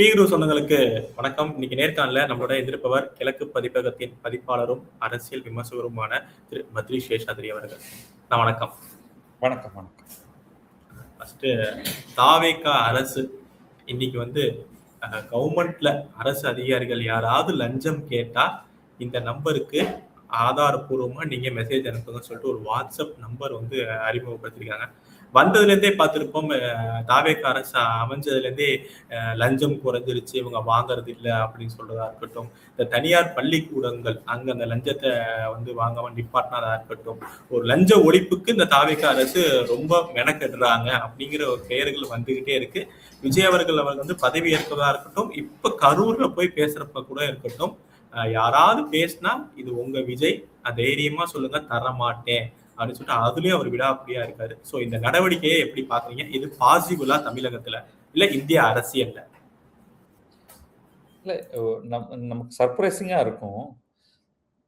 பீகுரு சொந்தங்களுக்கு வணக்கம். இன்னைக்கு நேர்காணல நம்மளோட எதிர்ப்பவர் கிழக்கு பதிப்பகத்தின் பதிப்பாளரும் அரசியல் விமர்சகருமான திரு பத்ரி சேஷாத்ரி அவர்கள். வணக்கம். வணக்கம் வணக்கம். ஃபர்ஸ்ட் தாவேகா அரசு இன்னைக்கு கவர்மெண்ட்ல அரசு அதிகாரிகள் யாராவது லஞ்சம் கேட்டா இந்த நம்பருக்கு ஆதாரபூர்வமா நீங்க மெசேஜ் அனுப்புங்கன்னு சொல்லிட்டு ஒரு வாட்ஸ்அப் நம்பர் அறிமுகப்படுத்திருக்காங்க. வந்ததுலேருந்தே பார்த்துருப்போம். தாவேகா அரசு அமைஞ்சதுலேருந்தே லஞ்சம் குறைஞ்சிருச்சு, இவங்க வாங்குறது இல்லை அப்படின்னு சொல்றதா இருக்கட்டும், இந்த தனியார் பள்ளிக்கூடங்கள் அங்க அந்த லஞ்சத்தை வாங்காம நிப்பாட்டினதா இருக்கட்டும், ஒரு லஞ்ச ஒழிப்புக்கு இந்த தாவேகா அரசு ரொம்ப மெனக்கெடுறாங்க அப்படிங்கிற ஒரு பெயர்கள் வந்துகிட்டே இருக்கு. விஜய் அவர்கள் பதவி ஏற்பதா இருக்கட்டும், இப்ப கரூர்ல போய் பேசுறப்ப கூட இருக்கட்டும், யாராவது பேசினா இது உங்க விஜய், தைரியமா சொல்லுங்க, தர மாட்டேன் அப்படின்னு சொல்லிட்டு அதுலயும் அவர் விடாப்பிடியா இருக்காரு. சோ இந்த நடவடிக்கையை எப்படி பாக்குறீங்க? இது பாசிபிளா தமிழகத்துல இல்ல இந்திய அரசியல்ல? இல்ல நமக்கு சர்ப்ரைசிங்கா இருக்கும்.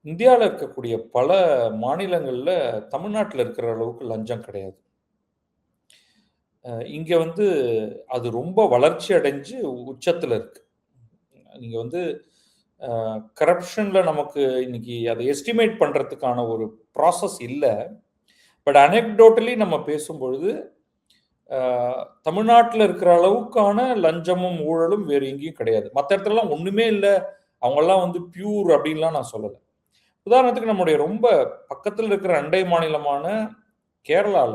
இந்தியாவில் இருக்கக்கூடிய பல மாநிலங்கள்ல தமிழ்நாட்டில் இருக்கிற அளவுக்கு லஞ்சம் கிடையாது. இங்க அது ரொம்ப வளர்ச்சி அடைஞ்சு உச்சத்துல இருக்கு. நீங்க கரப்ஷன்ல நமக்கு இன்னைக்கு அதை எஸ்டிமேட் பண்றதுக்கான ஒரு ப்ராசஸ் இல்லை. பட் அனெக்டோட்டலி நம்ம பேசும்பொழுது தமிழ்நாட்டில் இருக்கிற அளவுக்கான லஞ்சமும் ஊழலும் வேறு எங்கேயும் கிடையாது. மற்ற இடத்துலலாம் ஒண்ணுமே இல்லை, அவங்கெல்லாம் பியூர் அப்படின்லாம் நான் சொல்லலை. உதாரணத்துக்கு நம்முடைய ரொம்ப பக்கத்தில் இருக்கிற அண்டை மாநிலமான கேரளால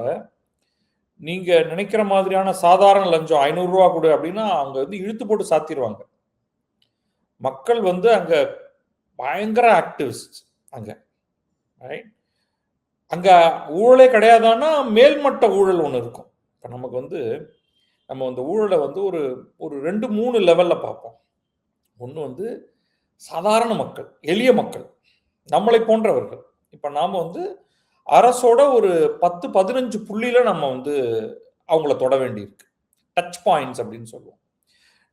நீங்க நினைக்கிற மாதிரியான சாதாரண லஞ்சம் 500 ரூபா கொடு அப்படின்னா அவங்க இழுத்து போட்டு சாத்திடுவாங்க. மக்கள் அங்க பயங்கர ஆக்டிவிஸ்ட். அங்க ஊழலே கிடையாதான்னா மேல்மட்ட ஊழல் ஒன்று இருக்கும். இப்போ நமக்கு நம்ம ஊழலை ஒரு ஒரு 2-3 லெவல்ல பார்ப்போம். ஒன்று சாதாரண மக்கள், எளிய மக்கள், நம்மளை போன்றவர்கள். இப்போ நாம அரசோட ஒரு 10-15 புள்ளியில நம்ம அவங்கள தொட வேண்டியிருக்கு. டச் பாயிண்ட்ஸ் அப்படின்னு சொல்லுவோம்.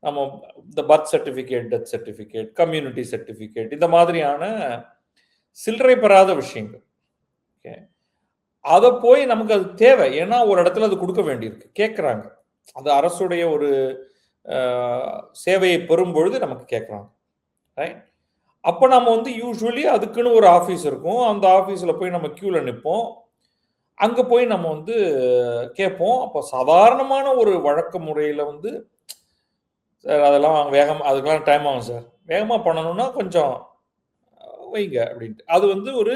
நம்ம இந்த birth certificate, death certificate, community certificate, இந்த மாதிரியான சில்லறை பெறாத விஷயங்கள். ஓகே, அதை போய் நமக்கு அது தேவை. ஏன்னா ஒரு இடத்துல அது கொடுக்க வேண்டியிருக்கு, கேட்குறாங்க. அது அரசுடைய ஒரு சேவையை பெறும் பொழுது நமக்கு கேட்குறாங்க. ரைட்? அப்போ நம்ம யூஸ்வலி அதுக்குன்னு ஒரு ஆஃபீஸ் இருக்கும். அந்த ஆஃபீஸில் போய் நம்ம க்யூவில் நிற்போம். அங்கே போய் நம்ம கேட்போம். அப்போ சாதாரணமான ஒரு வழக்க முறையில் சார் அதெல்லாம் அதுக்கெல்லாம் டைம் ஆகும் சார், வேகமாக பண்ணணும்னா கொஞ்சம் வைங்க அப்படின்ட்டு. அது ஒரு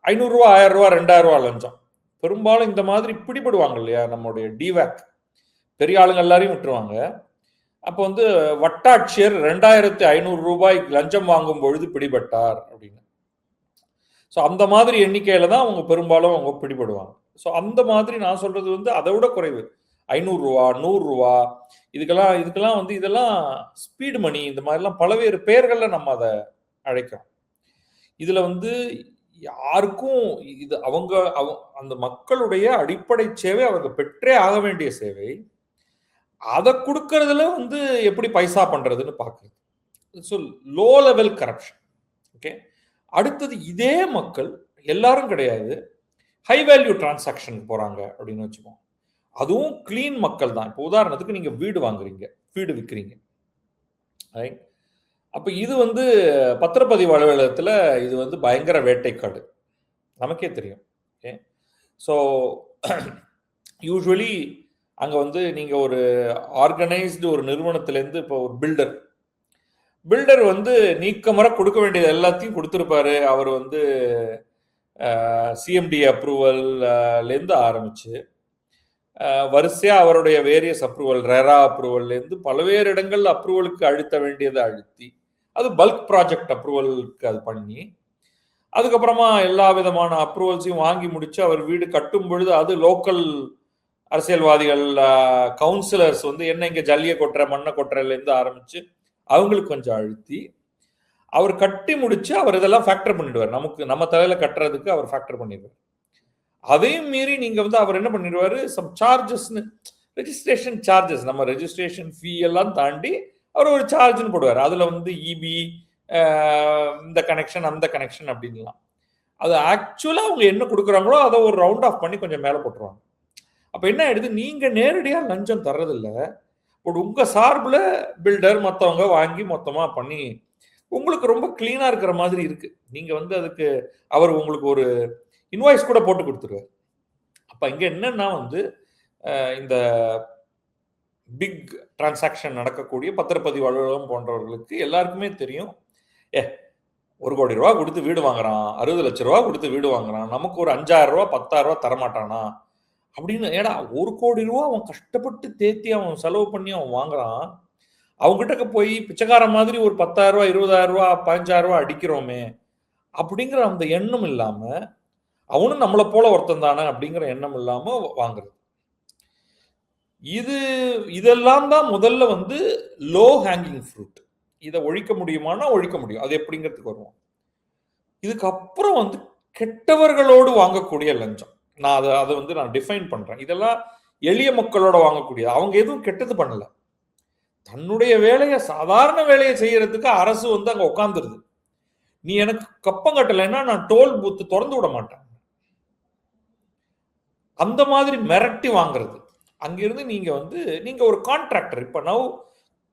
500 ரூபா, 1000 ரூபா, 2000 ரூபா லஞ்சம். பெரும்பாலும் இந்த மாதிரி பிடிபடுவாங்க இல்லையா, நம்மளுடைய டிவேக் பெரிய ஆளுங்க எல்லாரையும் விட்டுருவாங்க. அப்போ வட்டாட்சியர் 2500 ரூபாய் லஞ்சம் வாங்கும் பொழுது பிடிபட்டார் அப்படின்னு. ஸோ அந்த மாதிரி எண்ணிக்கையில தான் அவங்க பெரும்பாலும் அவங்க பிடிபடுவாங்க. ஸோ அந்த மாதிரி நான் சொல்றது அதை விட குறைவு. 500 ரூபா, 100 ரூபா, இதுக்கெல்லாம் இதெல்லாம் ஸ்பீடு மணி, இந்த மாதிரிலாம் பலவேறு பெயர்கள்ல நம்ம அதை அழைக்கிறோம். இதுல யாருக்கும் இது அந்த மக்களுடைய அடிப்படை சேவை அவங்க பெற்றே ஆக வேண்டிய சேவை. அதை கொடுக்கறதுல எப்படி பைசா பண்றதுன்னு பார்க்குறது. So low level corruption. Okay, அடுத்தது இதே மக்கள் எல்லாரும் கிடையாது, ஹை வேல்யூ டிரான்சாக்ஷன் போறாங்க அப்படின்னு வச்சுப்போம். அதுவும் கிளீன் மக்கள் தான். இப்போ உதாரணத்துக்கு நீங்க வீடு வாங்குறீங்க, வீடு விற்கிறீங்க. ரைட்? அப்போ இது பத்திரப்பதிவு அலுவலகத்தில் இது பயங்கர வேட்டைக்காடு, நமக்கே தெரியும். ஓகே, ஸோ யூஸ்வலி அங்கே நீங்கள் ஒரு ஆர்கனைஸ்டு ஒரு நிறுவனத்திலேருந்து இப்போ ஒரு பில்டர் நீக்கமர கொடுக்க வேண்டியது எல்லாத்தையும் கொடுத்துருப்பாரு. அவர் சிஎம்டி அப்ரூவல்லேருந்து ஆரம்பிச்சு வரிசையாக அவருடைய வேரியஸ் அப்ரூவல், ரெரா அப்ரூவல்லேருந்து பல்வேறு இடங்கள் அப்ரூவலுக்கு அழுத்த வேண்டியதை அழுத்தி, அது பல்க் ப்ராஜெக்ட் அப்ரூவலுக்கு அது பண்ணி, அதுக்கப்புறமா எல்லா விதமான அப்ரூவல்ஸையும் வாங்கி முடிச்சு அவர் வீடு கட்டும் பொழுது அது லோக்கல் அரசியல்வாதிகள், கவுன்சிலர்ஸ் என்ன இங்கே ஜல்லியை கொட்டுற மண்ணை கொட்டுறதுலேருந்து ஆரம்பிச்சு அவங்களுக்கு கொஞ்சம் அழுத்தி அவர் கட்டி முடிச்சு அவர் இதெல்லாம் ஃபேக்டர் பண்ணிடுவார். நம்ம தலையில கட்டுறதுக்கு அவர் ஃபேக்டர் பண்ணிடுவார். அதையும் மீறி நீங்க அவர் என்ன பண்ணிடுவாரு, சம் சார்ஜஸ்ன்னு, ரெஜிஸ்ட்ரேஷன் சார்ஜஸ், நம்ம ரெஜிஸ்ட்ரேஷன் ஃபீ எல்லாம் தாண்டி அவர் ஒரு சார்ஜ்னு போடுவார். அதுல இபி, இந்த கனெக்ஷன், அந்த கனெக்ஷன் அப்படின்லாம். அது ஆக்சுவலா அவங்க என்ன கொடுக்குறாங்களோ அதை ஒரு ரவுண்ட் ஆஃப் பண்ணி கொஞ்சம் மேலே போட்டுருவாங்க. அப்ப என்ன ஆயிடுது, நீங்க நேரடியா லஞ்சம் தர்றதில்ல, பட் உங்கள் சார்பில் பில்டர் மற்றவங்க வாங்கி மொத்தமாக பண்ணி உங்களுக்கு ரொம்ப க்ளீனாக இருக்கிற மாதிரி இருக்குது. நீங்கள் வந்து அதுக்கு அவர் உங்களுக்கு ஒரு இன்வாய்ஸ் கூட போட்டு கொடுத்துருவார். அப்போ இங்கே என்னன்னா வந்து இந்த பிக் டிரான்சாக்ஷன் நடக்கக்கூடிய பத்திரப்பதிவு அலுவலகம் போன்றவர்களுக்கு எல்லாருக்குமே தெரியும், 1 கோடி ரூபா கொடுத்து வீடு வாங்குறான், 60 லட்ச ரூபா கொடுத்து வீடு வாங்குறான், நமக்கு ஒரு 5,000 ரூபா 10,000 ரூபா தரமாட்டானா அப்படின்னு. ஏடா 1 கோடி ரூபா அவன் கஷ்டப்பட்டு தேத்தி அவன் செலவு பண்ணி அவன் வாங்குறான், அவங்ககிட்ட போய் பிச்சைக்கார மாதிரி ஒரு 10,000 ரூபா 20,000 ரூபா 15,000 ரூபா அடிக்கிறோமே அப்படிங்கிற அந்த எண்ணம் இல்லாம, அவனும் நம்மளை போல ஒருத்தன் தானே அப்படிங்கிற எண்ணம் இல்லாம வாங்குறது. இதெல்லாம் தான் முதல்ல வந்து லோ ஹேங்கிங் ஃப்ரூட். இதை ஒழிக்க முடியுமானா ஒழிக்க முடியும். அது எப்படிங்கிறதுக்கு வருவோம். இதுக்கப்புறம் வந்து கெட்டவர்களோடு வாங்கக்கூடிய லஞ்சம். நான் அதை வந்து நான் டிஃபைன் பண்றேன். இதெல்லாம் எளிய மக்களோட வாங்கக்கூடிய, அவங்க எதுவும் கெட்டது பண்ணல. தன்னுடைய வேலையை, சாதாரண வேலையை செய்யறதுக்கு அரசு வந்து அங்க உட்காந்துருது. நீ எனக்கு கப்பம் கட்டலைன்னா நான் டோல் பூத்து திறந்து விட மாட்டேன். அந்த மாதிரி மிரட்டி வாங்குறது. அங்கிருந்து நீங்க ஒரு கான்ட்ராக்டர். இப்ப நவ்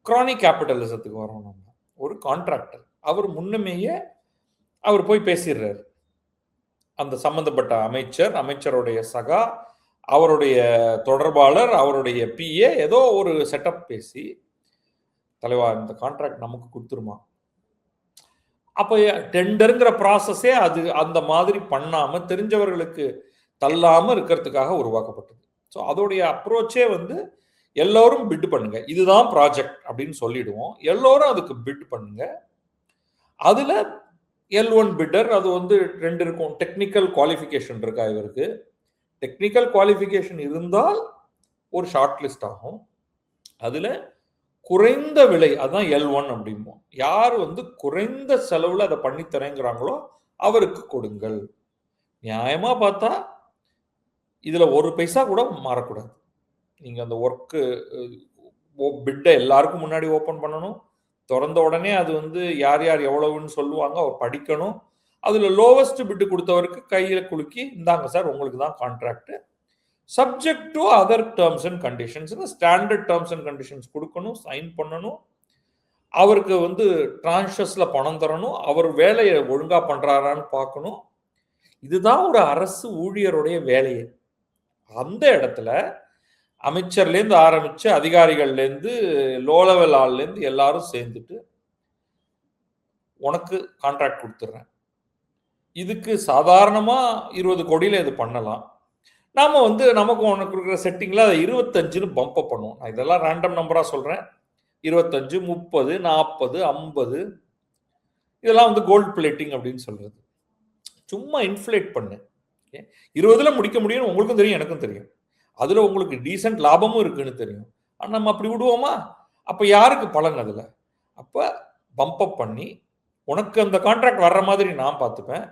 கிரானிக் கேபிட்டலிசத்துக்கு வரோம். நம்ம ஒரு கான்ட்ராக்டர், அவர் முன்னமேயே அவர் போய் பேசிடுறாரு. அந்த சம்பந்தப்பட்ட அமைச்சருடைய சகா, அவருடைய தொடர்பாளர், அவருடைய பிஏ ஏதோ ஒரு செட்டப் பேசி, தலைவா இந்த கான்ட்ராக்ட் நமக்கு கொடுத்துருமா. அப்போ டெண்டருங்கிற ப்ராசஸே அது அந்த மாதிரி பண்ணாம தெரிஞ்சவர்களுக்கு தள்ளாம இருக்கிறதுக்காக உருவாக்கப்பட்டது. ஸோ அதோடைய அப்ரோச்சே வந்து எல்லோரும் பிட் பண்ணுங்க, இதுதான் ப்ராஜெக்ட் அப்படின்னு சொல்லிடுவோம். எல்லோரும் அதுக்கு பிட் பண்ணுங்க. அதுல L1 பிட்டர், அது வந்து 2 இருக்கும். டெக்னிக்கல் குவாலிஃபிகேஷன் இருக்கா இவருக்கு, டெக்னிக்கல் குவாலிஃபிகேஷன் இருந்தால் ஒரு ஷார்ட் லிஸ்ட் ஆகும். அதுல குறைந்த விலை, அதுதான் L1 அப்படிம்போம். யார் வந்து குறைந்த செலவுல அதை பண்ணி தரேங்கிறாங்களோ அவருக்கு கொடுங்கள். நியாயமா பார்த்தா இதுல 1 பைசா கூட மாறக்கூடாது. நீங்க அந்த ஒர்க்கு பிட்டை எல்லாருக்கும் முன்னாடி ஓபன் பண்ணணும். திறந்த உடனே அது வந்து யார் யார் எவ்வளவுன்னு சொல்லுவாங்க, அவர் படிக்கணும். அதுல லோவஸ்ட் பிட்டு கொடுத்தவருக்கு கையில குலுக்கி, இந்தாங்க சார் உங்களுக்கு தான் contract, subject to other terms and conditions, standard terms and conditions கொடுக்கணும், சைன் பண்ணணும். அவருக்கு வந்து டிரான்ஷஸ்ல பணம் தரணும், அவர் வேலையை ஒழுங்கா பண்றாரான்னு பார்க்கணும். இதுதான் ஒரு அரசு ஊழியருடைய வேலையை. அந்த இடத்துல அமைச்சர்லேருந்து ஆரம்பிச்சு அதிகாரிகள்லேருந்து லோ லெவல் ஆள்லேருந்து எல்லாரும் சேர்ந்துட்டு உனக்கு கான்ட்ராக்ட் கொடுத்துட்றேன், இதுக்கு சாதாரணமா 20 கோடியில இது பண்ணலாம், நாம வந்து நமக்கு உனக்கு இருக்கிற செட்டிங்ல அதை 25ன்னு பம்ப் அப் பண்ணுவோம். நான் இதெல்லாம் ரேண்டம் நம்பரா சொல்றேன். 25, 30, 40, 50 இதெல்லாம் வந்து கோல்ட் பிளேட்டிங் அப்படின்னு சொல்றது. சும்மா இன்ஃப்ளேட் பண்ணு. 20ல முடிக்க முடியும்னு உங்களுக்கும் தெரியும், எனக்கும் தெரியும். அதுல உங்களுக்கு டீசென்ட் லாபமும் இருக்குன்னு தெரியும். ஆனால் நம்ம அப்படி விடுவோமா? அப்ப யாருக்கு பலன் அதுல? அப்ப பம்ப் அப் பண்ணி உனக்கு அந்த கான்ட்ராக்ட் வர்ற மாதிரி நான் பார்த்துப்பேன்,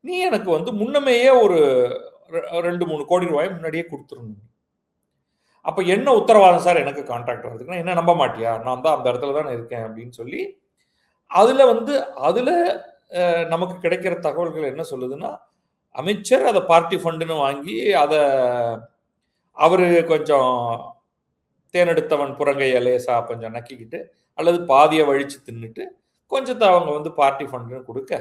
நீ எனக்கு வந்து முன்னமேயே ஒரு 2-3 கோடி ரூபாய் முன்னாடியே கொடுத்துருணும். அப்ப என்ன உத்தரவாதம் சார் எனக்கு கான்ட்ராக்ட் வர்றதுக்குன்னா, என்ன நம்ப மாட்டியா, நான் தான் அந்த இடத்துல தான் இருக்கேன் அப்படின்னு சொல்லி அதுல நமக்கு கிடைக்கிற தகவல்கள் என்ன சொல்லுதுன்னா, அமைச்சர் அதை பார்ட்டி ஃபண்டுன்னு வாங்கி அதை அவரு கொஞ்சம் தேனெடுத்தவன் புறங்கையை லேசா கொஞ்சம் நக்கிக்கிட்டு அல்லது பாதியை வழிச்சு தின்னுட்டு கொஞ்சத்தை அவங்க வந்து பார்ட்டி ஃபண்டுன்னு கொடுக்க,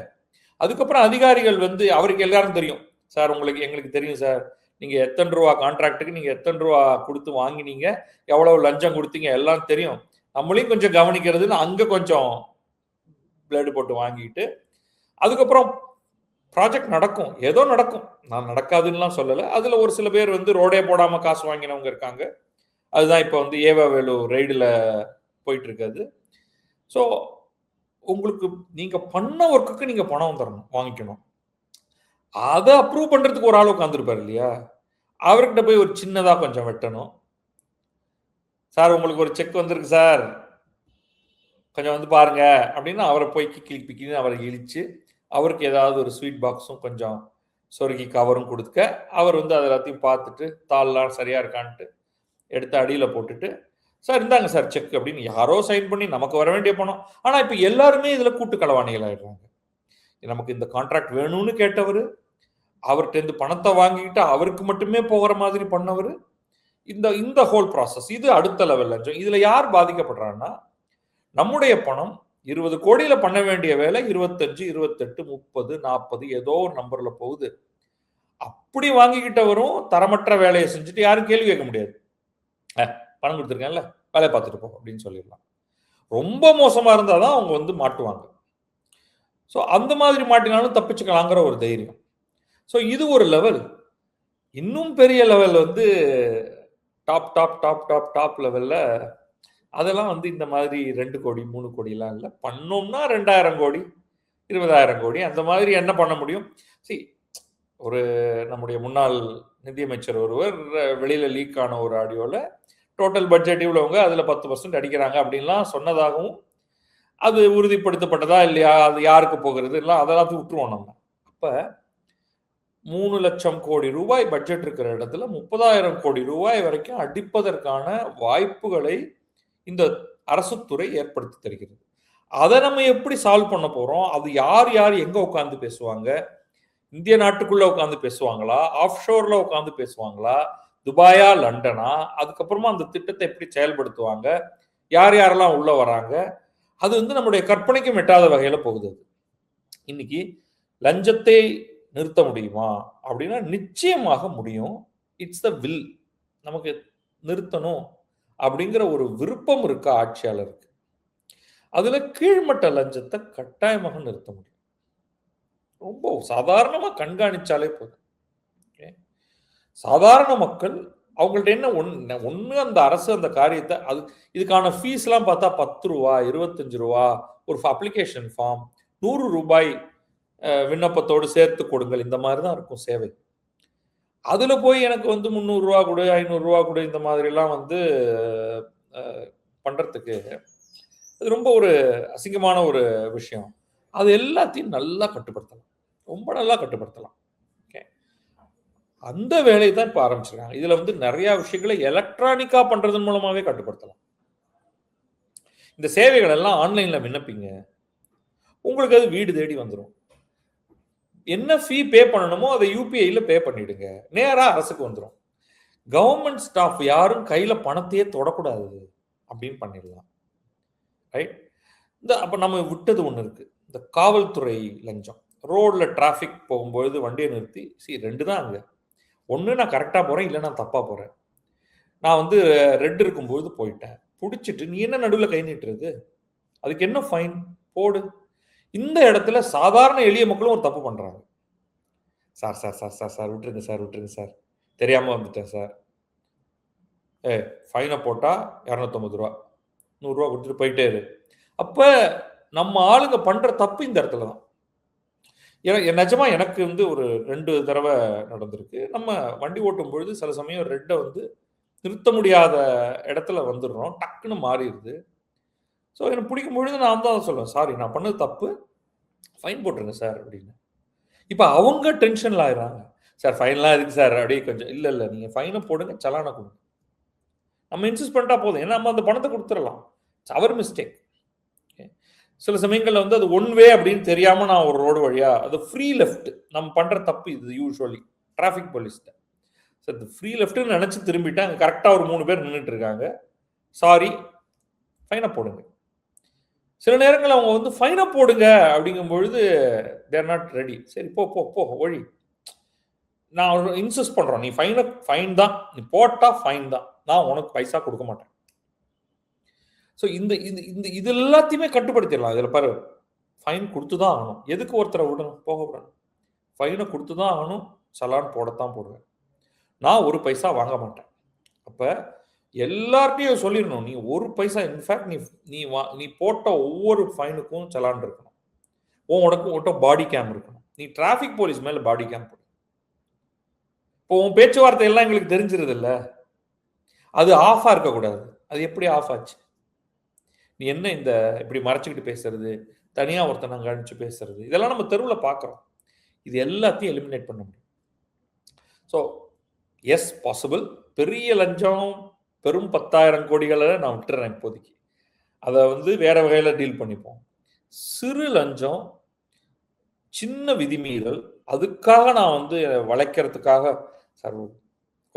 அதுக்கப்புறம் அதிகாரிகள் வந்து அவருக்கு எல்லாரும் தெரியும், சார் எங்களுக்கு தெரியும் சார், நீங்க எத்தனை ரூபா கான்ட்ராக்டுக்கு நீங்க எத்தனை ரூபா கொடுத்து வாங்கினீங்க, எவ்வளவு லஞ்சம் கொடுத்தீங்க எல்லாம் தெரியும், நம்மளையும் கொஞ்சம் கவனிக்கிறதுன்னு அங்க கொஞ்சம் பிளேடு போட்டு வாங்கிட்டு அதுக்கப்புறம் ப்ராஜெக்ட் நடக்கும், ஏதோ நடக்கும், நான் நடக்காதுன்னுலாம் சொல்லலை. அதுல ஒரு சில பேர் வந்து ரோடே போடாம காசு வாங்கினவங்க இருக்காங்க. அதுதான் இப்போ வந்து ஏவாவேலு ரெய்டில் போயிட்டு இருக்காது. ஸோ உங்களுக்கு நீங்க பண்ண ஒர்க்குக்கு நீங்க பணம் தரணும், வாங்கிக்கணும். அதை அப்ரூவ் பண்றதுக்கு ஒரு ஆள் உட்காந்துருப்பாரு இல்லையா, அவர்கிட்ட போய் ஒரு சின்னதா கொஞ்சம் வெட்டணும். சார் உங்களுக்கு ஒரு செக் வந்திருக்கு சார், கொஞ்சம் வந்து பாருங்க அப்படின்னு அவரை போய் கிளிக்கு அவரை இழிச்சு அவருக்கு ஏதாவது ஒரு ஸ்வீட் பாக்ஸும் கொஞ்சம் சொருகி கவரும் கொடுக்க, அவர் வந்து அது எல்லாத்தையும் பார்த்துட்டு தாள்லாம் சரியா இருக்கான்ட்டு எடுத்து அடியில் போட்டுட்டு, சார் இந்தாங்க சார் செக் அப்படின்னு யாரோ சைன் பண்ணி நமக்கு வர வேண்டிய பணம். ஆனால் இப்போ எல்லாருமே இதில் கூட்டு களவாணிகள் ஆயிடுறாங்க. நமக்கு இந்த கான்ட்ராக்ட் வேணும்னு கேட்டவர், அவர்கிட்ட இருந்து பணத்தை வாங்கிக்கிட்டு அவருக்கு மட்டுமே போகிற மாதிரி பண்ணவர், இந்த இந்த ஹோல் ப்ராசஸ் இது அடுத்த லெவல் லஞ்சம். இதுல யார் பாதிக்கப்படுறாங்கன்னா, நம்முடைய பணம் 20 கோடியில பண்ண வேண்டிய வேலை 25, 28, 30, 40 ஏதோ ஒரு நம்பர்ல போகுது. அப்படி வாங்கிக்கிட்டவரும் தரமற்ற வேலையை செஞ்சுட்டு யாரும் கேள்வி கேட்க முடியாது. பணம் கொடுத்துருக்கேன்ல, வேலையை பார்த்துட்டு போ அப்படின்னு சொல்லிடலாம். ரொம்ப மோசமா இருந்தா தான் அவங்க வந்து மாட்டுவாங்க. ஸோ அந்த மாதிரி மாட்டினாலும் தப்பிச்சுக்கலாங்கிற ஒரு தைரியம். ஸோ இது ஒரு லெவல். இன்னும் பெரிய லெவல் வந்து top top top top top லெவல்ல அதெல்லாம் வந்து இந்த மாதிரி 2 கோடி 3 கோடிலாம் இல்லை. பண்ணோம்னா 2000 கோடி 20,000 கோடி அந்த மாதிரி என்ன பண்ண முடியும்? சரி, ஒரு நம்முடைய முன்னாள் நிதியமைச்சர் ஒருவர் வெளியில லீக் ஆன ஒரு ஆடியோல டோட்டல் பட்ஜெட் இவ்வளவுங்க, அதுல 10% அடிக்கிறாங்க அப்படின்லாம் சொன்னதாகவும், அது உறுதிப்படுத்தப்பட்டதா இல்லையா, அது யாருக்கு போகிறது எல்லாம் அதெல்லாம் விட்டுருவோம் நம்ம. அப்ப 3 லட்சம் கோடி ரூபாய் பட்ஜெட் இருக்கிற இடத்துல 30,000 கோடி ரூபாய் வரைக்கும் அடிப்பதற்கான வாய்ப்புகளை இந்த அரசுத்துறை ஏற்படுத்தி தருகிறது. அதை நம்ம எப்படி சால்வ் பண்ண போறோம்? அது யார் யார் எங்க உட்கார்ந்து பேசுவாங்க? இந்திய நாட்டுக்குள்ள உட்கார்ந்து பேசுவாங்களா, ஆஃப் ஷோர்ல உட்கார்ந்து பேசுவாங்களா, துபாயா, லண்டனா, அதுக்கப்புறமா அந்த திட்டத்தை எப்படி செயல்படுத்துவாங்க, யார் யாரெல்லாம் உள்ள வராங்க, அது வந்து நம்முடைய கற்பனைக்கும் எட்டாத வகையில போகுது. இன்னைக்கு லஞ்சத்தை நிறுத்த முடியுமா அப்படின்னா நிச்சயமாக முடியும். It's the will. நமக்கு நிறுத்தணும் அப்படிங்கிற ஒரு விருப்பம் இருக்கு ஆட்சியாளருக்கு. அதுல கீழ்மட்ட லஞ்சத்தை கட்டாயமாக நிறுத்த முடியும். ரொம்ப சாதாரணமா கண்காணிச்சாலே போதும். சாதாரண மக்கள் அவங்கள்ட்ட என்ன ஒண்ணு அந்த அரசு அந்த காரியத்தை அது இதுக்கான ஃபீஸ் எல்லாம் பார்த்தா 10 ரூபா 25 ரூபா ஒரு அப்ளிகேஷன் ஃபார்ம் 100 ரூபாய் விண்ணப்பத்தோடு சேர்த்து கொடுங்கள், இந்த மாதிரி தான் இருக்கும் சேவை. அதுல போய் எனக்கு வந்து 300 ரூபா கொடு 500 ரூபா கொடு இந்த மாதிரி எல்லாம் வந்து பண்றதுக்கு அது ரொம்ப ஒரு அசிங்கமான ஒரு விஷயம். அது எல்லாத்தையும் நல்லா கட்டுப்படுத்தலாம், ரொம்ப நல்லா கட்டுப்படுத்தலாம். அந்த வேலையை தான் இப்ப ஆரம்பிச்சிருக்காங்க. இதுல வந்து நிறைய விஷயங்களை எலக்ட்ரானிக்கா பண்றதன் மூலமாவே கட்டுப்படுத்தலாம். இந்த சேவைகள் எல்லாம் ஆன்லைன்ல விண்ணப்பிங்க, உங்களுக்கு அது வீடு தேடி வந்துடும். என்ன ஃபீ பே பண்ணணுமோ அதை யூபிஐல பே பண்ணிடுங்க, நேரா அரசுக்கு வந்துடும். கவர்மெண்ட் ஸ்டாஃப் யாரும் கையில பணத்தையே தொடக்கூடாது அப்படின்னு பண்ணிடலாம். ரைட்? இந்த அப்ப நம்ம விட்டது ஒண்ணு இருக்கு, இந்த காவல்துறை லஞ்சம். ரோட்ல டிராபிக் போகும்போது வண்டியை நிறுத்தி 2 தான் அங்க. ஒன்று நான் கரெக்டாக போகிறேன், இல்லை நான் தப்பாக போகிறேன். நான் வந்து ரெட் இருக்கும்போது போயிட்டேன், பிடிச்சிட்டு நீ என்ன நடுவில் கை நீட்டுறது, அதுக்கு என்ன ஃபைன் போடு. இந்த இடத்துல சாதாரண எளிய மக்களும் ஒரு தப்பு பண்ணுறாங்க. Sir sir sir sir sir விட்டுருங்க சார், விட்டுருங்க சார், தெரியாமல் வந்துட்டேன் சார். ஃபைனை போட்டால் 250 ரூபா 100 ரூபா கொடுத்துட்டு போயிட்டே இரு. அப்போ நம்ம ஆளுங்க பண்ணுற தப்பு இந்த இடத்துல தான். நிஜமா எனக்கு வந்து ஒரு 2 தடவை நடந்திருக்கு. நம்ம வண்டி ஓட்டும் பொழுது சில சமயம் ரெட்டை வந்து நிறுத்த முடியாத இடத்துல வந்துடுறோம், டக்குன்னு மாறிடுது. ஸோ எனக்கு பிடிக்கும் பொழுது நான் தான் சொல்லுவேன், சாரி நான் பண்ணது தப்பு, ஃபைன் போட்டுருங்க சார் அப்படின்னு. இப்போ அவங்க டென்ஷனில் ஆயிடுறாங்க, சார் ஃபைன்லாம் எதுக்கு சார் அப்படியே கொஞ்சம் இல்லை இல்லை நீங்கள் ஃபைனை போடுங்க, சலானை கொடுங்க. நம்ம இன்சிஸ்ட் பண்ணிட்டா போதும், ஏன்னா நம்ம அந்த பணத்தை கொடுத்துடலாம். அவர் மிஸ்டேக். சில சமயங்களில் வந்து அது ஒன் வே அப்படின்னு தெரியாமல் நான் ஒரு ரோடு வழியா அது ஃப்ரீ லெஃப்ட் நம்ம பண்ணுற தப்பு இது யூஸ்வலி டிராஃபிக் போலீஸ்கிட்ட. சார் இது ஃப்ரீ லெஃப்ட்னு நினச்சி திரும்பிட்டேன், அங்கே கரெக்டாக ஒரு 3 பேர் நின்றுட்டு இருக்காங்க, சாரி ஃபைனை போடுங்க. சில நேரங்கள் அவங்க வந்து ஃபைனை போடுங்க அப்படிங்கும் பொழுது தேர் நாட் ரெடி. சரி போ போ போ ஒழி, நான் இன்சிஸ்ட் பண்ணுறோம், நீ ஃபைன் தான், நீ போட்டால் ஃபைன் தான், நான் உனக்கு பைசா கொடுக்க மாட்டேன். ஸோ இந்த இது எல்லாத்தையுமே கட்டுப்படுத்திடலாம். இதில் பாரு, ஃபைன் கொடுத்து தான் ஆகணும். எதுக்கு ஒருத்தரை விடணும், போக விடணும், ஃபைனை கொடுத்து தான் ஆகணும், சலான் போடத்தான் போடுவேன், நான் 1 பைசா வாங்க மாட்டேன். அப்போ எல்லார்ட்டையும் சொல்லிடணும், நீ 1 பைசா, இன்ஃபேக்ட் நீ போட்ட ஒவ்வொரு ஃபைனுக்கும் சலான் இருக்கணும், உனக்கு பாடி கேம் இருக்கணும். நீ டிராஃபிக் போலீஸ் மேலே பாடி கேம் போடு. இப்போ உன் பேச்சுவார்த்தை எல்லாம் எங்களுக்கு தெரிஞ்சிருது இல்லை, அது ஆஃபாக இருக்கக்கூடாது. அது எப்படி ஆஃப் ஆச்சு? நீ என்ன இந்த இப்படி மறைச்சிக்கிட்டு பேசுறது, தனியாக ஒருத்தர் நாங்கள் அனுப்பிச்சு பேசுறது, இதெல்லாம் நம்ம தெருவில் பார்க்குறோம். இது எல்லாத்தையும் எலிமினேட் பண்ண முடியும். So as possible. பெரிய லஞ்சம் பெரும் 10,000 கோடிகளை நான் விட்டுறேன் இப்போதைக்கு, அதை வந்து வேற வகையில் டீல் பண்ணிப்போம். சிறு லஞ்சம், சின்ன விதிமீறல், அதுக்காக நான் வந்து வளைக்கிறதுக்காக சார்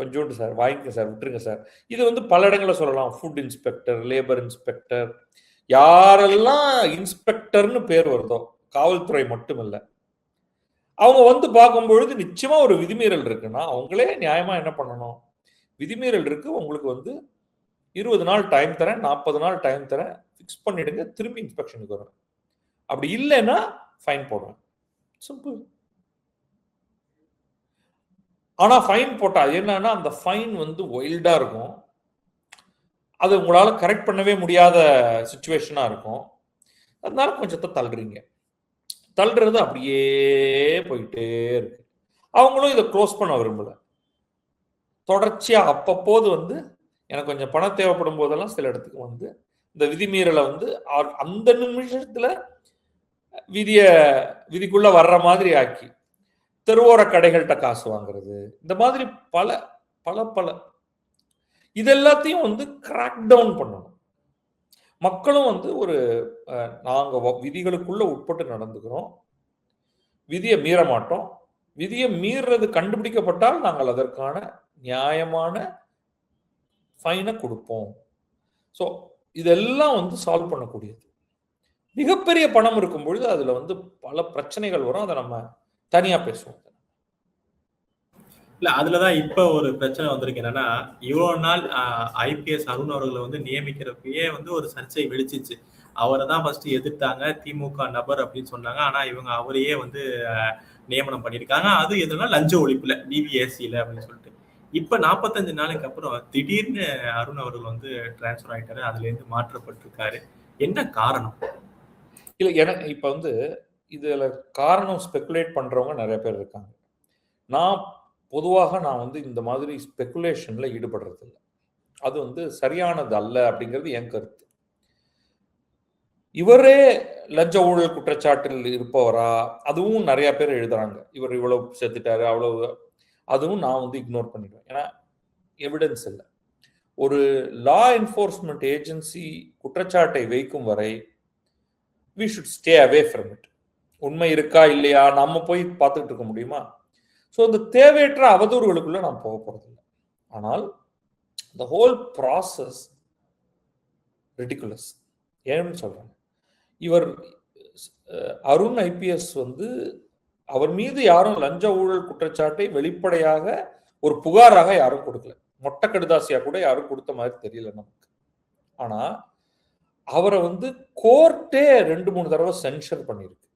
கொஞ்சோண்டு சார், வாங்கிக்க சார், விட்டுருங்க சார். இது வந்து பல இடங்கள்ல சொல்லலாம். ஃபுட் இன்ஸ்பெக்டர், லேபர் இன்ஸ்பெக்டர், யாரெல்லாம் இன்ஸ்பெக்டர்னு பேர் வருதோ, காவல்துறை மட்டும் இல்ல, அவங்க வந்து பார்க்கும்பொழுது நிச்சயமா ஒரு விதிமீறல் இருக்குன்னா அவங்களே நியாயமா என்ன பண்ணணும், விதிமீறல் இருக்கு, உங்களுக்கு வந்து 20 நாள் டைம் தரேன், 40 நாள் டைம் தரேன், ஃபிக்ஸ் பண்ணிடுங்க, திருப்பி இன்ஸ்பெக்ஷனுக்கு வரும். அப்படி இல்லைன்னா ஃபைன் போடுவேன். சிம்பிள். ஆனா ஃபைன் போட்டா என்னன்னா அந்த ஃபைன் வந்து வைல்டா இருக்கும். அது உங்களால கரெக்ட் பண்ணவே முடியாத சிச்சுவேஷனா இருக்கும். அதனால கொஞ்சத்தை தள்ளுறீங்க. தள்ளுறது அப்படியே போயிட்டே இருக்கு. அவங்களும் இதை க்ளோஸ் பண்ண விரும்பல. தொடர்ச்சியா அப்பப்போது வந்து எனக்கு கொஞ்சம் பணம் தேவைப்படும் போதெல்லாம் சில இடத்துக்கு வந்து இந்த விதிமீறலை வந்து அந்த நிமிஷத்துல விதிக்குள்ள வர்ற மாதிரி ஆக்கி தெருவோர கடைகள்கிட்ட காசு வாங்குறது, இந்த மாதிரி பல பல பல இதெல்லாத்தையும் வந்து கிராக் டவுன் பண்ணணும். மக்களும் வந்து ஒரு நாங்க விதிகளுக்குள்ள உட்பட்டு நடந்துக்கிறோம், விதியை மீற மாட்டோம், விதியை மீறது கண்டுபிடிக்கப்பட்டால் நாங்கள் அதற்கான நியாயமான ஃபைனை கொடுப்போம். ஸோ இதெல்லாம் வந்து சால்வ் பண்ணக்கூடியது. மிகப்பெரிய பணம் இருக்கும் பொழுது அதுல வந்து பல பிரச்சனைகள் வரும். அதை நம்ம தனியா பேசுவோம். இல்ல அதுலதான் இப்ப ஒரு பிரச்சனை வந்திருக்கு. என்னன்னா இவ்வளவு நாள் IPS அருண் அவர்களை வந்து நியமிக்கிறப்பயே வந்து ஒரு சர்ச்சை வெடிச்சிச்சு. அவரை தான் ஃபர்ஸ்ட் எதிர்த்தாங்க, திமுக நபர் அப்படின்னு சொன்னாங்க. ஆனா இவங்க அவரையே வந்து நியமனம் பண்ணியிருக்காங்க. அது எதுனா லஞ்ச ஒழிப்புல, DVACல அப்படின்னு சொல்லிட்டு. இப்ப 45 நாளைக்கு அப்புறம் திடீர்னு அருண் அவர்கள் வந்து டிரான்ஸ்பர் ஆயிட்டாரு, அதுல இருந்து மாற்றப்பட்டிருக்காரு. என்ன காரணம்? இல்ல எனக்கு இப்ப வந்து இதுல காரணம் ஸ்பெகுலேட் பண்றவங்க நிறைய பேர் இருக்காங்க. பொதுவாக நான் வந்து இந்த மாதிரி ஸ்பெகுலேஷன்ல ஈடுபடுறது இல்லை. அது வந்து சரியானது அல்ல அப்படிங்கிறது என் கருத்து. இவரே லஞ்ச ஊழல் குற்றச்சாட்டில் இருப்பவரா, அதுவும் நிறைய பேர் எழுதுறாங்க. இவர் இவ்வளவு சேர்த்துட்டாரு, அவ்வளவு, அதுவும் நான் வந்து இக்னோர் பண்ணிடுவேன். ஏன்னா எவிடன்ஸ் இல்லை. ஒரு லா என்ஃபோர்ஸ்மெண்ட் ஏஜென்சி குற்றச்சாட்டை வைக்கும் வரை we should stay away from it. உண்மை இருக்கா இல்லையா நம்ம போய் பார்த்துட்டு இருக்க முடியுமா? ஸோ இந்த தேவையற்ற அவதூறுகளுக்குள்ள நான் போக போறதில்லை. ஆனால் the whole process ridiculous. ஏன்னு சொல்றேன், இவர் அருண் IPS வந்து அவர் மீது யாரும் லஞ்ச ஊழல் குற்றச்சாட்டை வெளிப்படையாக ஒரு புகாராக யாரும் கொடுக்கல. மொட்டை கடுதாசியா கூட யாரும் கொடுத்த மாதிரி தெரியல நமக்கு. ஆனா அவரை வந்து கோர்ட்டே 2-3 தடவை சென்ஷர் பண்ணியிருக்கு.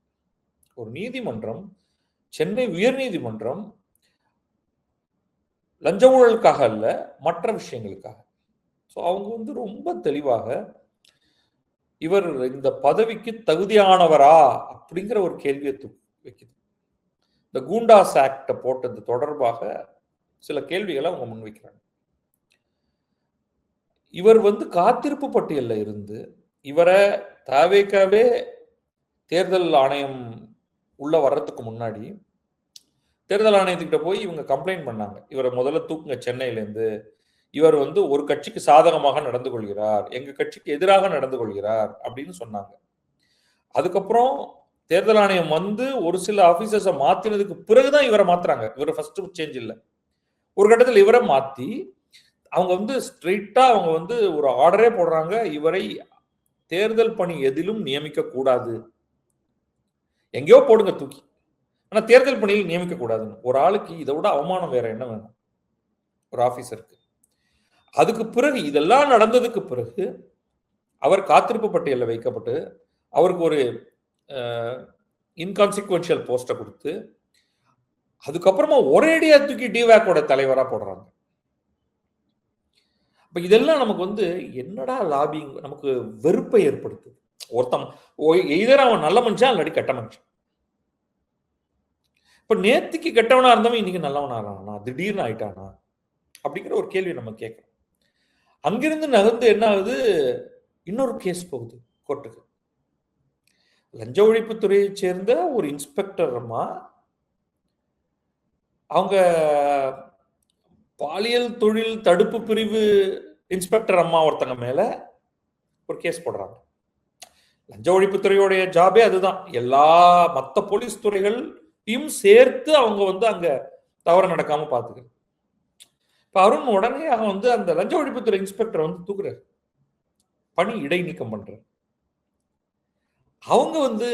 ஒரு நீதிமன்றம், சென்னை உயர் நீதிமன்றம், லஞ்ச ஊழலுக்காக அல்ல, மற்ற விஷயங்களுக்காக. ஸோ அவங்க வந்து ரொம்ப தெளிவாக இவர் இந்த பதவிக்கு தகுதியானவரா அப்படிங்கிற ஒரு கேள்வியை வைக்குது. இந்த கூண்டாஸ் ஆக்ட போட்டது தொடர்பாக சில கேள்விகளை அவங்க முன்வைக்கிறாங்க. இவர் வந்து காத்திருப்பு பட்டியலில் இருந்து இவரை தாவேக்காவே தேர்தல் ஆணையம் உள்ள வர்றதுக்கு முன்னாடி தேர்தல் ஆணையத்துக்கிட்ட போய் இவங்க கம்ப்ளைண்ட் பண்ணாங்க, இவரை முதல்ல தூக்குங்க சென்னையிலேருந்து, இவர் வந்து ஒரு கட்சிக்கு சாதகமாக நடந்து கொள்கிறார், எங்க கட்சிக்கு எதிராக நடந்து கொள்கிறார் அப்படின்னு சொன்னாங்க. அதுக்கப்புறம் தேர்தல் ஆணையம் வந்து ஒரு சில ஆபீசர்ஸை மாத்தினதுக்கு பிறகுதான் இவரை மாத்துறாங்க. இவரை ஃபர்ஸ்ட் சேஞ்ச் இல்லை. ஒரு கட்டத்தில் இவரை மாத்தி அவங்க வந்து ஸ்ட்ரெயிட்டா அவங்க வந்து ஒரு ஆர்டரே போடுறாங்க, இவரை தேர்தல் பணி எதிலும் நியமிக்க கூடாது, எங்கேயோ போடுங்க தூக்கி, ஆனா தேர்தல் பணியில் நியமிக்க கூடாதுன்னு. ஒரு ஆளுக்கு இதை விட அவமானம் வேற என்ன வேணும் ஒரு ஆபீசருக்கு? அதுக்கு பிறகு இதெல்லாம் நடந்ததுக்கு பிறகு அவர் காத்திருப்பு பட்டியலில் வைக்கப்பட்டு அவருக்கு ஒரு இன்கான்சிக்வென்ஷியல் போஸ்ட்டை கொடுத்து அதுக்கப்புறமா ஒரேடியா தூக்கி டிவேக்கோட தலைவரா போடுறாங்க. இப்ப இதெல்லாம் நமக்கு வந்து என்னடா லாபிங், நமக்கு வெறுப்பை ஏற்படுத்துது. ஒருத்தன் எய்தர் அவன் நல்ல மனுஷன் இல்லாட்டி கெட்ட மனுஷன். இப்ப நேத்திக்கு கெட்டவனா இருந்தவன் இன்னைக்கு நல்லவனா ஆனா திடீர்னு ஆயிட்டானா அப்படிங்கிற ஒரு கேள்வி நம்ம கேட்கறோம். அங்கிருந்து நகர்ந்து என்ன ஆகுது, இன்னொரு கேஸ் போகுது கோர்ட்டுக்கு. லஞ்ச ஒழிப்புத்துறையை சேர்ந்த ஒரு இன்ஸ்பெக்டர் அம்மா, அவங்க பாலியல் தொழில் தடுப்பு பிரிவு இன்ஸ்பெக்டர் அம்மா ஒருத்தங்க மேல ஒரு கேஸ் போடுறாங்க. லஞ்ச ஒழிப்புத்துறையோடைய ஜாபே அதுதான். எல்லா மற்ற போலீஸ் துறைகளையும் சேர்த்து அவங்க வந்து அங்க தவறு நடக்காம பாத்துக்க. இப்ப அருண் உடனே வந்து அந்த லஞ்ச ஒழிப்புத்துறை இன்ஸ்பெக்டர் வந்து தூக்குறாரு, பணி இடைநீக்கம் பண்றாரு. அவங்க வந்து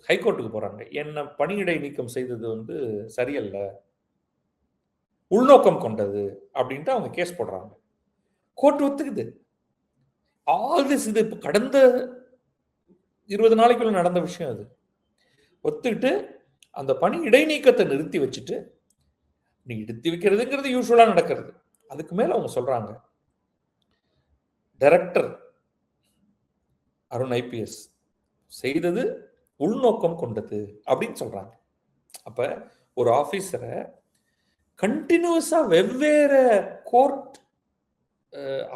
ஹைகோர்ட்டுக்கு போறாங்க. என்ன பணியிடை நீக்கம் செய்தது வந்து சரியல்ல, உள்நோக்கம் கொண்டது அப்படின்ட்டு அவங்க கேஸ் போடுறாங்க. கோர்ட் ஒத்துக்குது. ஆல் திஸ் இது இப்ப கடந்த 20 நாளைக்குள்ள நடந்த விஷயம் அது. ஒத்துக்கிட்டு அந்த பணி இடைநீக்கத்தை நிறுத்தி வச்சுட்டு, நிறுத்தி வைக்கிறதுங்கிறது யூசுவலா நடக்கிறது. அதுக்கு மேல அவங்க சொல்றாங்க, டைரக்டர் அருண் ஐபிஎஸ் செய்தது உள்நோக்கம் கொண்டது அப்படின்னு சொல்றாங்க. அப்ப ஒரு ஆபீசரை கண்டினியூஸா வெவ்வேறு கோர்ட்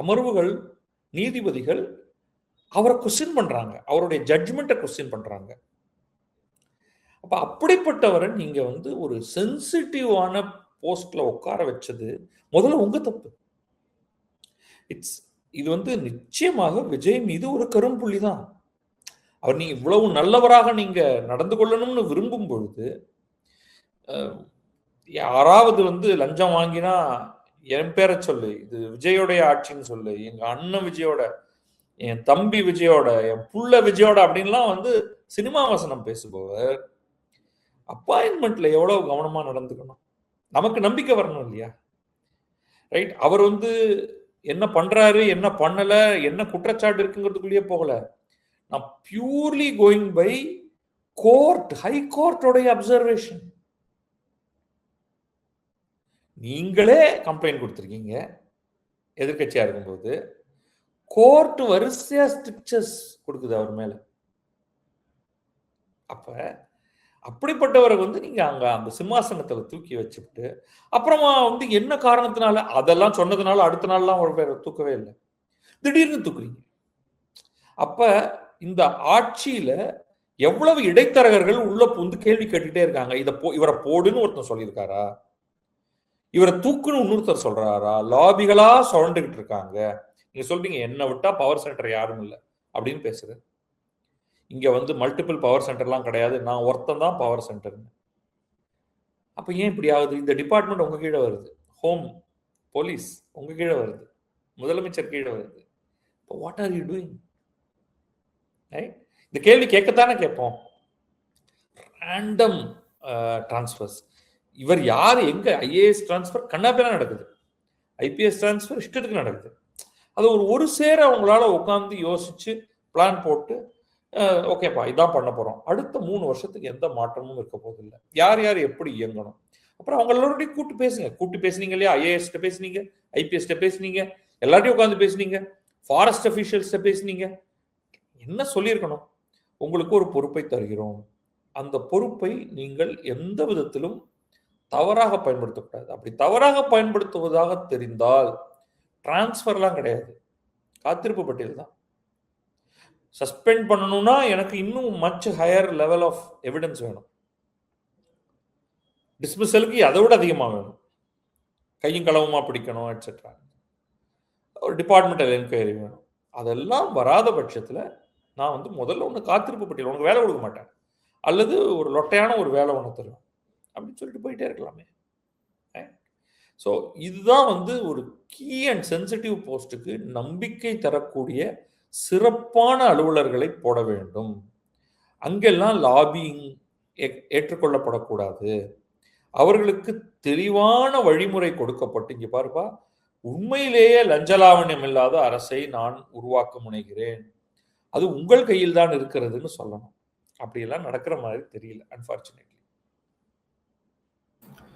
அமர்வுகள், நீதிபதிகள் அவரை கொஸ்டின் பண்றாங்க, அவருடைய ஜட்ஜ்மெண்ட்டை கொஸ்டின் பண்றாங்க. அப்ப அப்படிப்பட்டவரை நீங்க வந்து ஒரு சென்சிட்டிவான போஸ்ட்ல உட்கார வச்சது முதல்ல உங்க தப்பு. இது வந்து நிச்சயமாக விஜய் மீது ஒரு கரும்புள்ளி தான். அவர் நீங்க இவ்வளவு நல்லவராக நீங்க நடந்து கொள்ளணும்னு விரும்பும் பொழுது, யாராவது வந்து லஞ்சம் வாங்கினா என் பேரை சொல்லு, இது விஜயோடைய ஆட்சின்னு சொல்லு, எங்க அண்ணன் விஜயோட, என் தம்பி விஜயோட, என் புள்ள விஜயோட அப்படின்லாம் வந்து சினிமா வசனம் பேசுபவர் அப்பாயின்மெண்ட்ல எவ்வளவு கவனமா நடந்துக்கணும். நமக்கு நம்பிக்கை வரணும் இல்லையா? ரைட். அவர் வந்து என்ன பண்றாரு, என்ன பண்ணல, என்ன குற்றச்சாட்டு இருக்குங்கிறதுக்குள்ளேயே போகல. நான் purely going by court, high கோர்ட்டோடைய அப்சர்வேஷன். நீங்களே கம்ப்ளைண்ட் கொடுத்துருக்கீங்க எதிர்கட்சியா இருக்கும்போது, கோர்ட் வரிசையா ஸ்ட்ரிக்சர்ஸ் கொடுக்குது அவர் மேல. அப்ப அப்படிப்பட்டவரை வந்து நீங்க அங்க அந்த சிம்மாசனத்துல தூக்கி வச்சுட்டு, அப்புறமா வந்து என்ன காரணத்தினால அதெல்லாம் சொன்னதுனால அடுத்த நாள்லாம் ஒரு பேரை தூக்கவே இல்லை, திடீர்னு தூக்குறீங்க. அப்ப இந்த ஆட்சியில எவ்வளவு இடைத்தரகர்கள் உள்ள புந்து கேள்வி கேட்டுட்டே இருக்காங்க. இவரை போடுன்னு ஒருத்தன் சொல்லியிருக்காரா, இவரை தூக்குன்னு இன்னொருத்தர் சொல்றாரா, லாபிகளா சுழண்டுகிட்டு இருக்காங்க. நீங்க சொல்றீங்க என்ன விட்டா பவர் சென்டர் யாரும் இல்லை அப்படின்னு பேசுறது. இங்க வந்து மல்டிபிள் பவர் சென்டர்லாம் கிடையாது, நான் ஒருத்தன் தான் பவர் சென்டர். அப்ப ஏன் இப்படி ஆகுது? இந்த டிபார்ட்மெண்ட் உங்க கீழே வருது, ஹோம், போலீஸ் உங்க கீழே வருது, முதலமைச்சர் கீழே வருது. What are you doing? இந்த கேள்வி கேட்கத்தானே கேட்போம். Random transfers. இவர் யார், எங்க ஐஏஎஸ் டிரான்ஸ்ஃபர் கண்ணாபின்னா நடக்குது, ஐபிஎஸ் டிரான்ஸ்ஃபர் இஷ்டத்துக்கு நடக்குது. அது ஒரு சேர அவங்களால உட்காந்து யோசிச்சு பிளான் போட்டு ஓகேப்பா இதான் பண்ண போறோம், அடுத்த 3 வருஷத்துக்கு எந்த மாற்றமும் இருக்க போதில்லை, யார் யார் எப்படி இயங்கணும். அப்புறம் அவங்க எல்லாரோடையும் கூட்டு பேசுனீங்க இல்லையா? ஐஏஎஸ் பேசுனீங்க, ஐபிஎஸ் பேசுனீங்க, எல்லார்ட்டையும் உட்காந்து பேசுனீங்க, ஃபாரஸ்ட் அபிஷியல்ஸ் பேசுனீங்க. என்ன சொல்லியிருக்கணும்? உங்களுக்கு ஒரு பொறுப்பை தருகிறோம், அந்த பொறுப்பை நீங்கள் எந்த விதத்திலும் தவறாக பயன்படுத்தக்கூடாது. அப்படி தவறாக பயன்படுத்துவதாக தெரிந்தால் டிரான்ஸ்ஃபர்லாம் கிடையாது, காத்திருப்பு பட்டியல் தான். சஸ்பெண்ட் பண்ணணும்னா எனக்கு இன்னும் much higher level of evidence வேணும், டிஸ்மிசலுக்கு அதை விட அதிகமாக வேணும், கையும் களவுமா பிடிக்கணும் எட்ஸெட்ரா, ஒரு டிபார்ட்மெண்டல் என்கொயரி வேணும். அதெல்லாம் வராத பட்சத்தில் நான் வந்து முதல்ல ஒன்று காத்திருப்பு பட்டியல், உனக்கு வேலை கொடுக்க மாட்டேன், அல்லது ஒரு லொட்டையான ஒரு வேலை ஒன்று தருவேன் அப்படின்னு சொல்லிட்டு போயிட்டே இருக்கலாமே. ஸோ இதுதான் வந்து ஒரு கீ அண்ட் சென்சிட்டிவ் போஸ்ட்டுக்கு நம்பிக்கை தரக்கூடிய சிறப்பான அலுவலர்களை போட வேண்டும். அங்கெல்லாம் லாபிங் ஏற்றுக்கொள்ளப்படக்கூடாது. அவர்களுக்கு தெளிவான வழிமுறை கொடுக்கப்பட்டு, இங்க பாருப்பா, உண்மையிலேயே லஞ்சலாவண்யம் இல்லாத அரசை நான் உருவாக்க முனைகிறேன், அது உங்கள் கையில் தான் இருக்கிறதுன்னு சொல்லணும். அப்படியெல்லாம் நடக்கிற மாதிரி தெரியல, அன்பார்ச்சுனேட்லி.